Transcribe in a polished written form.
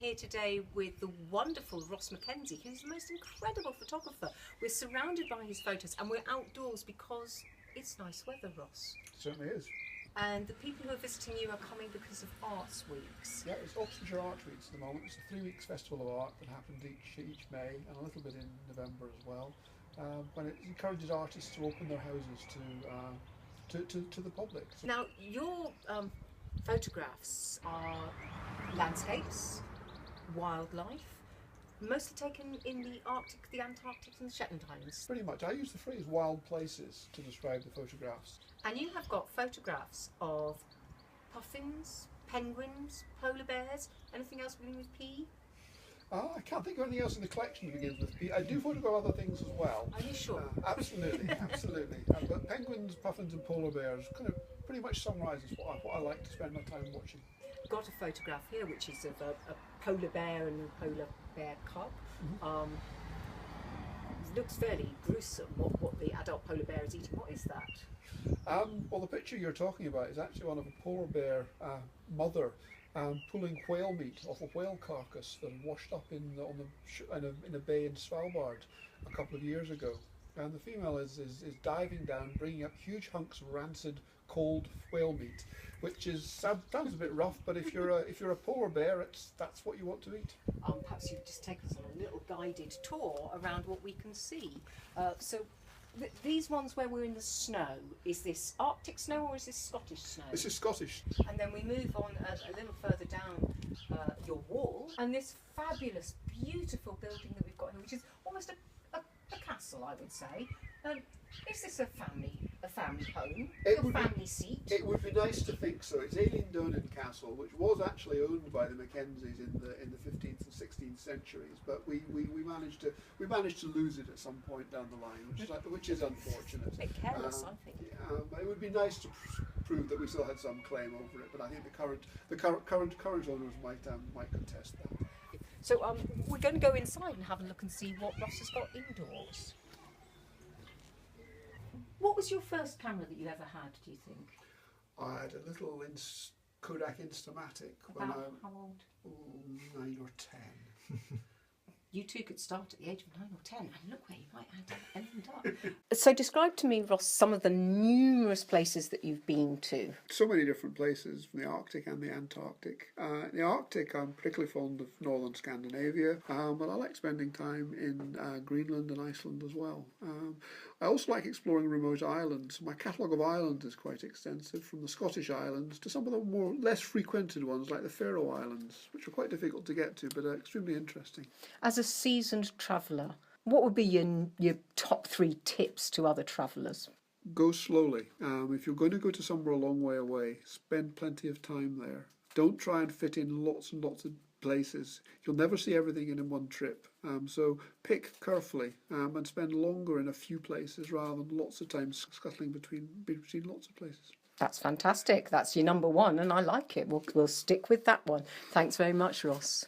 Here today with the wonderful Ross Mackenzie, who's the most incredible photographer. We're surrounded by his photos and we're outdoors because it's nice weather, Ross. It certainly is. And the people who are visiting you are coming because of Arts Weeks. Yeah, it's Oxfordshire Arts Weeks at the moment. It's a 3 weeks festival of art that happens each May and a little bit in November as well. When it encourages artists to open their houses to the public. Now, your photographs are landscapes, wildlife, mostly taken in the Arctic, the Antarctic and the Shetland Islands. Pretty much. I use the phrase wild places to describe the photographs. And you have got photographs of puffins, penguins, polar bears, anything else beginning with P? I can't think of anything else in the collection that begins with P. I do photograph other things as well. Are you sure? Absolutely, absolutely. But penguins, puffins and polar bears kind of pretty much summaриses what I like to spend my time watching. Got a photograph here which is of a polar bear and a polar bear cub. Mm-hmm. It looks fairly gruesome what the adult polar bear is eating. What is that? Well, the picture you're talking about is actually one of a polar bear mother pulling whale meat off a whale carcass that had washed up in a bay in Svalbard a couple of years ago. And the female is diving down, bringing up huge hunks of rancid, cold whale meat, which sounds a bit rough, but if you're a polar bear, that's what you want to eat. Perhaps you could just take us on a little guided tour around what we can see. These ones where we're in the snow, is this Arctic snow or is this Scottish snow? This is Scottish. And then we move on a little further down your wall, and this fabulous, beautiful building that we've got here, which is almost a castle, I would say. Is this a family home? Your family seat? It would be nice to think so. It's Aileen Donan Castle, which was actually owned by the Mackenzies in the 15th and 16th centuries, but we managed to lose it at some point down the line, which is unfortunate. A bit careless, I think. It would be nice to prove that we still had some claim over it, but I think the current owners might contest that. So we're going to go inside and have a look and see what Ross has got indoors. What was your first camera that you ever had, do you think? I had a little Kodak Instamatic when how old? 9 or 10. You too could start at the age of 9 or 10, and look where you might end up. So describe to me, Ross, some of the numerous places that you've been to. So many different places, from the Arctic and the Antarctic. In the Arctic, I'm particularly fond of northern Scandinavia, but I like spending time in Greenland and Iceland as well. I also like exploring remote islands. My catalogue of islands is quite extensive, from the Scottish Islands to some of the less frequented ones like the Faroe Islands, which are quite difficult to get to but are extremely interesting. As a seasoned traveller, what would be your top 3 tips to other travellers? Go slowly. If you're going to go to somewhere a long way away, spend plenty of time there. Don't try and fit in lots and lots of places. You'll never see everything in one trip. So pick carefully and spend longer in a few places rather than lots of time scuttling between lots of places. That's fantastic. That's your number 1 and I like it. We'll stick with that one. Thanks very much, Ross.